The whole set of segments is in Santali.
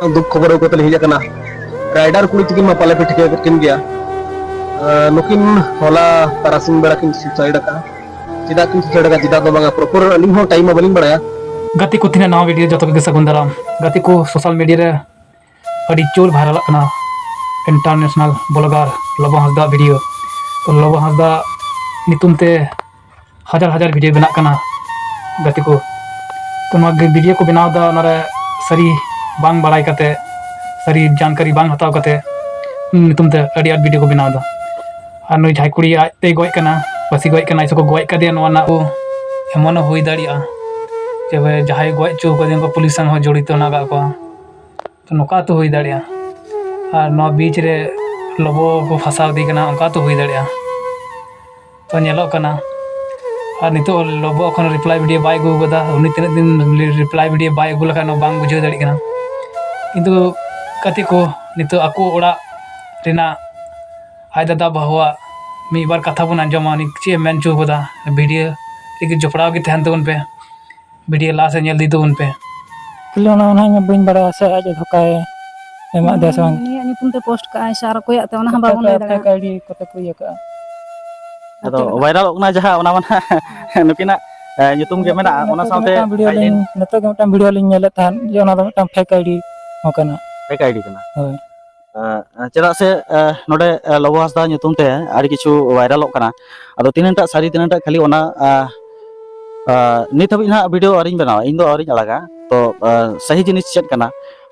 दुख खबर को तले हिजा राइडर कुड़ी तकिन मा पाले पे ठिके किन गया नुकिन होला तारासिंग बेड़ा किन सुसाइड का चिदा किन सुसाइड का चिदा तो बांगा प्रॉपर अलिंग हो टाइम बलिंग बड़ाया गति को तीन नवा वीडियो जो के सगुन दाराम गति को सोशल मीडिया रे अड़ी चोल वायरल करना इंटरनेशनल ब्लॉगर लबो हंसदा वीडियो तो लबो हंसदा नितुम ते हजार हजार वीडियो बना करना गति को तो वीडियो को बनाव दा नारे सरी बांग बड़ाई कते सरी जानकारी बांग हताव कते नितुम ते अड़ी आड वीडियो को बनाव दा और नुई झाई कुड़ी आते गोय कना पसी गोय कना इसको गोय कदे नोना को एमन हुई दाड़िया जब जहां गोय चो को पुलिस संग जड़ित नागा को तो नौका तो हुई दाड़िया और नौ बीच रे लबो को फंसाव दी कना उनका तो हुई दाड़िया तो नेलो कना और नितो लबो खन रिप्लाई वीडियो बाय गु गदा उनी तीन दिन रिप्लाई वीडियो बाय गु लखा नो बांग बुझे दाड़ी कना किंतु कति को नितो आको ओड़ा रेना आय दादा बहुआ मी बार कथा बन आंजमा नि चे मेन चो गदा वीडियो टिक जपड़ाव के तहन तोन पे वीडियो ला से नेल दी तोन पे किलोना ओना बइन बड़ा से आज धोकाए एमा देस बांग निया नितुम ते पोस्ट का है सार कोया ते ओना बाबन ले दाड़ा काडी कते को यका अदो वायरल ओना जहा ओना माना नुकिना nyutum ge mena ona saute video लिंग नतो के मटा वीडियो लिंग नेले तान जे ओना दो मटा फेक आईडी होकना फेक आईडी kana होय चेदा से नोडे लबो Hansda nyutum te ari kichu viral kana ado tinanta sari tinanta khali ona nit habi na video aring benawa ing do aring alaga to sahi jinis chet kana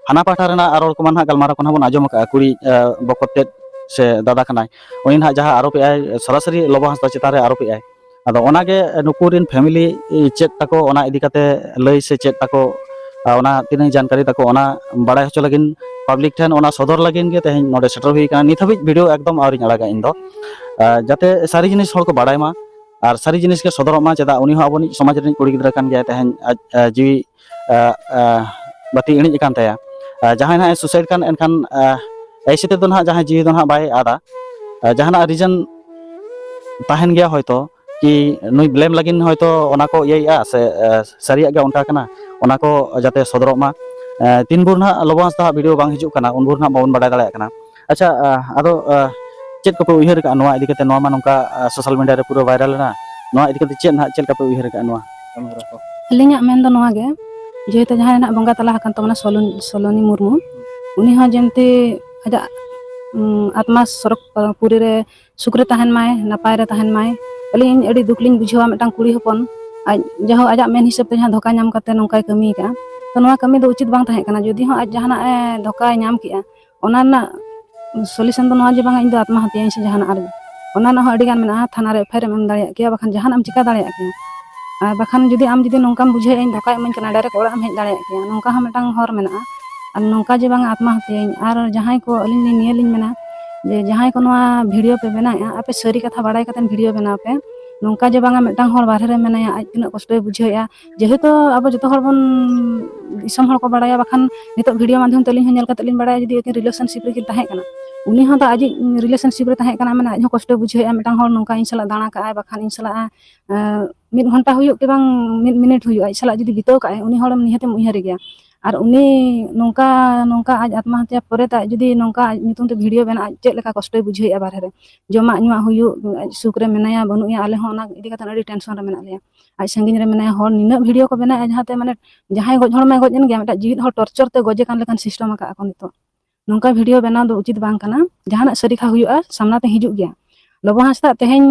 hana pahta rena arol ko man ha galmara kon habon ajom ka kuri bokotet se dada kanai unin ha jaha aropi ai sarasari lobo hasta chitare aropi ai ado onage nukurin family chet tako ona idikate lay se chet tako ona tinang जानकारी tako ona badai hocho lagin public than ona sodor lagin ge tehin node setter hui kana nit habi video ekdom auri alaga indo jate sari jinis hor ko badai ma আর সারি জিনিসকে সদরমা চেদা উনি হো আবনি সমাজ রেন কুড়ি গিদ্রা কান গয়া তেহেন জিবি বাতি ইনি কান তায়া जहाँ ना सुसाइड kan एनखान ऐसे तो ना जहाँ जीव तो ना बाय आदा जहाँ ना रीजन ताहन गया होय तो कि नुई ब्लेम लगिन होय तो ओना को ये से सरिया गे उनका कना ओना को जाते सदरमा तीन बुर ना लबो हंसदा वीडियो बांग हिजु कना उन बुर ना बावन बड़ा दाड़ा कना अच्छा आदो चेक को पे उहिर का नोआ इदी कते नोआ मा नोंका सोशल मीडिया रे पूरा वायरल ना नोआ इदी कते चेक ना चेक का पे उहिर का नोआ लिंगा मेन दो नोआ गे जेते जहां ना बंगा तला हकन तमना सोलोनी मुर्मू उनी हा जेमते आजा आत्मा सरक पूरे रे सुखरे तहन माय नपाय रे तहन माय अलिन एडी दुखलिन बुझवा मेटांग कुड़ी हपन आज जहो आजा मेन हिसाब ते जहां धोका नाम कते नोंकाय कमी का तो नोआ कमी दो उचित बांग तहे कना जदी हा आज जहां ना धोका नाम किया ओना ना सॉल्यूशन दो नोआ जे बांग इन दो आत्मा हत्या से जहां ना ओना ना अडी गान मेना थाना रे फेर एम दाड़िया किया बखन जहां आम चिका दाड़िया किया बखन जदी आम जदी नोंकाम बुझे इन धोका एम कना डायरेक्ट ओड़ा हम हेज दाड़िया किया नोंका हम मेटांग हर मेना और नोंका जे बांग आत्मा हत्या और जहां को अलिन निये लिन मेना जे जहां को नोआ वीडियो पे बना आपे सरी कथा बाड़ाय कतन वीडियो बना पे नोंका जे बांगा मेटांग हर बाहरे रे मेनाया आज तिना कष्ट बुझेया जेहेतु अब जतो हर बन दिसम हर को बाड़ाया बखन नितो वीडियो माध्यम तलिन हनेल कतलिन बाड़ाया जदी एक रिलेशनशिप रे ताहे कना उनी हो तो आज रिलेशनशिप रे ताहे कना मेना आज कष्ट बुझेया मेटांग हर नोंका इन सला दाणा का बखन इन सला मिड घंटा हुयो के बांग मिड मिनिट हुयो आज सला जदी बितो का उनी हर निहते उइहर गया और उनी नोंका नोंका आज आत्महत्या परे ता जदी नोंका नितुम ते वीडियो बना चेक लेका कष्ट बुझेया बाहरे रे जमा नुआ हुयो सुख रे मेनाया बनुया आले हो ना इदी कतन अडी टेंशन रे मेना लिया आज संगिन रे मेनाया हर निना वीडियो को बना जहाते माने जहाय गज हर मा गज गया मेटा जीवित हर टॉर्चर ते गजे कान लेकान सिस्टम का को नितो नोंका वीडियो बना दो उचित बांग कना जहाना सरीखा हुयो सामना ते हिजुग गया लबो हंसदा तेहेन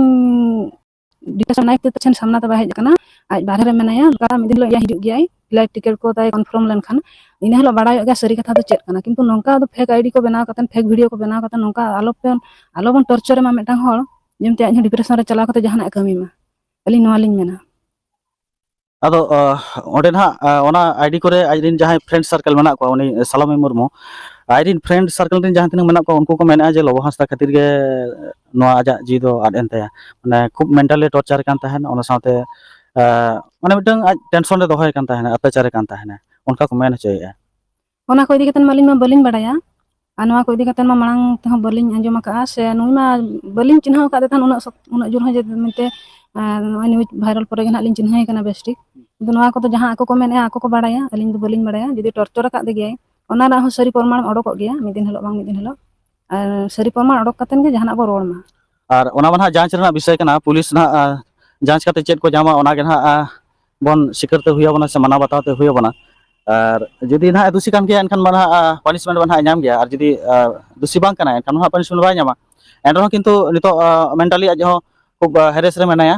डिस्कशन नाइट ते तछन सामना ते बाहे कना आज बाहरे रे मेनाया का मिदिन लो या हिजुग गया फ्लाइट टिकट को ताय कन्फर्म लेन खान इन हलो बाड़ाय गया सरी कथा तो चेक कना किंतु नोंका दो फेक आईडी को बनाव कतन फेक वीडियो को बनाव कतन नोंका आलो बन टॉर्चर मा मेटांग हर जेमते आज डिप्रेशन रे चला कते जहाना कमी मा अली नोआ लिन मेना ado onde na ona id kore ajin jahay friend circle mena ko oni salome murmu ajin friend circle rin jahan tinang mena ko unku ko mena je lobo hasta khatir ge no aja ji do ad entaya mane khub mentally torture kan tahen ona saute mane mitang tension re dohoy kan tahen atachar kan tahen unka ko mena chaya ona ko idi katan malin ma balin badaya anwa ko idi katan ma marang teh balin anjoma ka se nui ma balin chinhaw ka tan una jur ha je mente news viral पर लिंग चिन्ह बेस्टिक तो जहाँ को मेने आको को बाड़ाया अलिंग तो बलिंग बाड़ाया जदि टॉर्चर का दे गया ᱚᱱᱟ ᱨᱮᱱᱟᱜ ᱦᱚᱸ ᱥᱟᱹᱨᱤ ᱯᱨᱚᱢᱟण ᱚᱰᱚᱠᱚᱜ ᱜᱮᱭᱟ ᱢᱤᱫ ᱫᱤᱱ ᱦᱤᱞᱳᱜ ᱵᱟᱝ ᱢᱤᱫ ᱫᱤन ᱦᱤᱞᱳᱜ ᱟᱨ ᱥᱟᱹᱨᱤ ᱯᱨᱚᱢᱟण ᱚᱰᱚᱠ ᱠᱟᱛᱮᱱ ᱜᱮ ᱡᱟᱦᱟᱱᱟᱜ ᱵᱚ ᱨᱚᱲ ᱢᱟ ᱟᱨ ᱚᱱᱟ ᱢᱟ ᱱᱟᱦᱟᱜ ᱡᱟᱸᱪ ᱨᱮᱱᱟᱜ ᱵᱤᱥᱚᱭ ᱠᱟᱱᱟ ᱯᱩᱞᱤᱥ ᱱᱟᱦᱟᱜ ᱡᱟᱸᱪ ᱠᱟᱛᱮ ᱪᱮᱫ ᱠᱚ ᱧᱟᱢᱟ ᱚᱱᱟᱜᱮ ᱱᱟᱦᱟᱜ ᱵᱚᱱ ᱥᱤᱠᱟᱹᱨᱛᱮ ᱦᱩᱭᱟᱵᱚᱱᱟ ᱥᱮ ᱢᱟᱱᱟᱣ ᱵᱟᱛᱟᱣ ᱛᱮ ᱦᱩᱭᱟᱵᱚᱱᱟ ᱟᱨ ᱡᱩᱫᱤ ᱱᱟᱦᱟᱜ ᱫᱩᱥᱤ ᱠᱟᱱ ᱜᱮᱭᱟ ᱮᱱᱠᱷᱟᱱ ᱢᱟ ᱱᱟᱦᱟᱜ ᱯᱟᱱᱤᱥᱢᱮᱱᱴ ᱢᱟ ᱱᱟᱦᱟᱜ ᱧᱟᱢ ᱜᱮᱭᱟ ᱟᱨ ᱡᱩᱫि ᱫᱩᱥᱤ ᱵᱟᱝ ᱠᱟᱱᱟ ᱮᱱᱠᱷᱟन ᱱᱟᱦᱟᱜ ᱯᱟᱱᱤᱥᱢᱮᱱᱴ ᱵᱟᱭ ᱧᱟᱢᱟ ᱮᱱᱨᱮᱦᱚᱸ ᱠᱤᱱᱛᱩ ᱱᱤᱛᱚᱜ ᱢᱮᱱᱴᱟᱞᱤ ᱟᱡ ᱦᱚᱸ ᱠᱷᱩᱵ ᱦᱮᱨᱮᱥ ᱨᱮ ᱢᱮᱱᱟᱭᱟ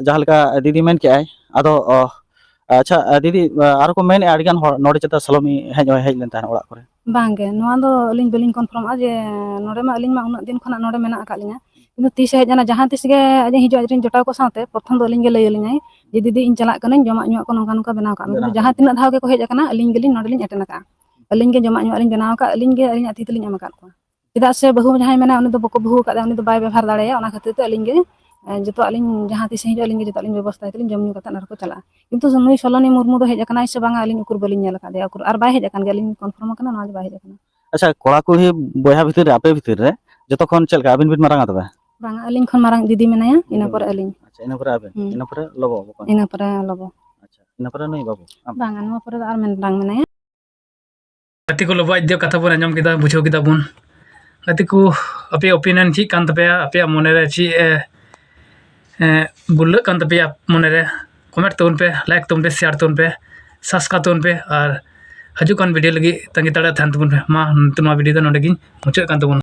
ᱡᱟᱦᱟᱸ ᱞᱮᱠᱟ ᱫᱤᱫᱤ ᱢᱮᱱ ᱠᱮᱜᱼᱟᱭ ᱟᱫᱚ ᱟᱪᱪᱷᱟ ᱫᱤᱫᱤ ᱟᱨᱚ ᱠᱚ ᱢᱮᱱᱮᱜᱼᱟ ᱟᱹᱰᱤᱜᱟᱱ ᱦᱚᱲ ᱱᱚᱰᱮ ᱪᱮᱛᱟ ᱥᱟᱞᱚᱢᱤ ᱦᱮᱡ ᱞᱮᱱ ᱛᱟᱦᱮᱱ ᱚᱲᱟᱜ ᱠᱚᱨᱮ ᱵᱟᱝᱜᱮ ᱱᱚᱣᱟ ᱫᱚ ᱟᱹᱞᱤᱧ ᱵᱟᱹᱞᱤᱧ ᱠᱚᱱᱯᱷᱟᱨᱢᱟ ᱡᱮ ᱱᱚᱰᱮ ᱢᱟ ᱟᱹᱞᱤᱧ ᱢᱟ ᱩᱱᱟᱹᱜ ᱫᱤᱱ ᱠᱷᱚᱱᱟᱜ ᱱᱚᱰᱮ ᱢᱮᱱᱟᱜ ᱟᱠᱟᱫ ᱞᱤᱧᱟ ᱠᱤᱱᱛु ᱛᱤᱥᱮ ᱦᱮᱡ ᱮᱱᱟ ᱡᱟᱦᱟᱸ ᱛᱤᱥ ᱜᱮ ᱟᱡ ᱦᱤᱡᱩᱜ ᱟᱡᱨᱮᱱ ᱡᱚᱴᱟᱣ ᱠᱚ ᱥᱟᱶᱛᱮ ᱯᱨᱚᱛᱷᱚᱢ ᱫᱚ ᱟᱹᱞᱤᱧ ᱜᱮ ᱞᱟᱹᱭ ᱟᱹᱞᱤᱧᱟᱭ ᱡᱮ ᱫᱤᱫᱤ ᱤᱧ ᱪᱟᱞᱟᱜ ᱠᱟᱹᱱᱟᱹᱧ ᱡᱚᱢᱟᱜ ᱧᱩᱣᱟᱜ ᱠᱚ ᱱᱚᱝᱠᱟ ᱱᱚᱝᱠᱟ ᱵᱮᱱᱟᱣ ᱠᱟᱜ ᱢᱮ ᱠᱤᱱᱛᱩ ᱡᱟᱦᱟᱸ ᱛᱤᱱᱟᱹᱜ ᱫᱷᱟᱣ ᱜᱮᱠᱚ ᱦᱮᱡ ᱟᱠᱟᱱᱟ ᱟᱹᱞᱤᱧ ᱜᱮᱞᱤᱧ ᱱᱚᱰᱮ ᱞᱤᱧ ᱮᱴᱮᱱ ᱟᱠᱟᱜᱼᱟ ᱟᱹᱞᱤᱧ ᱜᱮ ᱡᱚᱢᱟᱜ ᱧᱩᱣᱟᱜ ᱞᱤᱧ ᱵᱮᱱᱟᱣ ᱟᱠᱟᱫ ᱟᱹᱞᱤᱧ ᱜᱮ ᱟᱹᱞᱤᱧᱟᱜ ᱛᱤ ᱛᱮᱞᱤᱧ ᱮᱢ ᱟᱠᱟᱫ ᱠᱚᱣᱟ ᱪᱮᱫᱟᱜ ᱥᱮ ᱵᱟᱹᱦᱩ ᱡᱟᱦᱟᱸᱭ ᱢᱮᱱᱟ ᱩᱱᱤ ᱫᱚ ᱵᱟᱠᱚ ᱵᱟᱹᱦᱩ ᱟᱠᱟᱫᱟ ᱩᱱᱤ ᱫᱚ ᱵᱟᱭ ᱵᱮᱵᱷᱟᱨ ᱫᱟᱲᱮᱭᱟᱜᱼᱟ ᱚᱱᱟ ᱠᱷᱟᱹᱛᱤᱨ ᱛᱮ ᱟᱹᱞᱤᱧ ᱜᱮ ᱡᱚᱛᱚᱣᱟᱜ ᱞᱤᱧ ᱡᱟᱦᱟᱸ ᱛᱤᱥ ᱦᱤᱡᱩᱜ ᱟᱹᱞᱤᱧ ᱜᱮ ᱡᱚᱛᱚᱣᱟᱜ ᱞᱤᱧ ᱵᱮᱵᱚᱥᱛᱷᱟᱭ ᱛᱮᱞᱤᱧ ᱡᱚᱢ ᱧᱩ ᱠᱟᱛᱮ ᱟᱨ ᱠᱚ ᱪᱟᱞᱟᱜᱼᱟ ᱠᱤᱱᱛᱩ ᱱᱩᱭ ᱥᱚᱞᱚᱱᱤ ᱢᱩᱨᱢᱩ ᱫᱚ ᱦᱮᱡ ᱟᱠᱟᱱᱟᱭ ᱥᱮ ᱵᱟᱝᱟ ᱟᱹᱞᱤᱧ ᱩᱠᱩᱨ ᱵᱟᱹᱞᱤᱧ ᱧᱮᱞ ᱟᱠᱟᱫᱮᱭᱟ ᱩᱠᱩᱨ ᱟᱨ ᱵᱟᱭ ᱦᱮᱡ ᱟᱠᱟᱱ ᱜᱮᱭᱟ ᱟᱹᱞᱤᱧ ᱠᱚᱱᱯᱷᱟᱨᱢ ᱟᱠᱟᱱᱟ ᱱᱚᱣᱟ ᱫᱚ ᱵᱟᱭ ᱦᱮᱡ ᱟᱠᱟᱱᱟ ᱟᱪᱪᱷᱟ ᱠᱚᱲᱟ ᱠᱩᱲᱤ ᱵᱚᱭᱦᱟ ᱵᱷᱤᱛᱤᱨ ᱨᱮ ᱟᱯᱮ ᱵᱷᱤᱛᱤᱨ ᱨᱮ ᱡᱚᱛᱚ ᱠᱷᱚᱱ ᱪᱮᱫ ᱞᱮᱠᱟ ᱟᱹᱵᱤᱱ ᱵᱤᱱ ᱢᱟᱨᱟᱝᱟ ᱛᱚᱵᱮ ᱵᱟᱝᱟ ᱟᱹᱞᱤᱧ ᱠᱷᱚᱱ ᱢᱟᱨᱟᱝ ᱫᱤᱫᱤ ᱢᱮᱱᱟᱭᱟ ᱤᱱᱟᱹ ᱯᱚᱨᱮ ᱟᱹᱞᱤᱧ ᱟᱪᱪᱷᱟ ᱤᱱᱟᱹ ᱯᱚᱨᱮ ᱟᱵᱮᱱ ᱦᱩᱸ ᱤᱱᱟᱹ ᱯᱚᱨᱮ ᱞᱚᱵᱚ ᱵᱚᱠᱚᱧ ᱤᱱᱟᱹ ᱯᱚᱨᱮ ᱞᱚᱵᱚ ᱟᱪᱪᱷᱟ ᱤᱱᱟᱹ ᱯᱚᱨᱮ ᱱᱩᱭ ᱵᱟᱹᱵᱩ ᱵᱟᱝᱟ ᱱᱚᱣᱟ ᱯᱚᱨᱮ ᱫᱚ ᱟᱨ ᱢᱟᱨᱟᱝ ᱢᱮᱱᱟᱭᱟ ᱜᱟᱛᱮ ᱠᱚ ᱞᱚᱵᱚ ᱤᱫᱤ ᱠᱟᱛᱷᱟ ᱵᱚᱱ ᱟᱸᱡᱚᱢ ᱠᱮᱫᱟ ᱵᱩᱡᱷᱟᱹᱣ ᱠᱮᱫᱟ ᱵᱚᱱ ᱜᱟᱛᱮ ᱠᱚ ᱟᱯᱮᱭᱟᱜ ᱚᱯᱤᱱᱤᱭᱚᱱ ᱪᱮᱫ ᱠᱟᱱ ᱛᱟᱯᱮᱭᱟ ᱟᱯᱮᱭᱟᱜ ᱢᱚᱱᱮᱨᱮ ᱪᱮᱫ ᱜᱩᱨᱞᱟᱹᱜ ᱠᱟᱱ ᱛᱟᱯᱮᱭᱟ ᱢᱚᱱᱮᱨᱮ ᱠᱚᱢᱮᱱᱴ ᱛᱟᱵᱚᱱ ᱯᱮ ᱞᱟᱭᱤᱠ ᱛᱟᱵᱚᱱ ᱯᱮ ᱥᱮᱭᱟᱨ ᱛᱟᱵᱚᱱ ᱯᱮ ᱥᱟᱵᱥᱠᱨᱟᱭᱤᱵ ᱛᱟᱵᱚᱱ ᱯᱮ ᱟᱨ ᱦᱤᱡᱩᱜ ᱠᱟᱱ ᱵᱷᱤᱰᱤᱭᱳ ᱞᱟᱹᱜᱤᱫ ᱛᱟᱺᱜᱤ ᱛᱟᱲᱟ ᱛᱟᱦᱮᱱ ᱛᱟᱵᱚᱱ ᱯᱮ ᱢᱟ ᱱᱚᱣᱟ ᱵᱷᱤᱰᱤᱭᱳ ᱫᱚ ᱱᱚᱰᱮ ᱜᱤᱧ ᱢᱩᱪᱟᱹᱫ ᱠᱟᱱ ᱛᱟᱵᱚᱱᱟ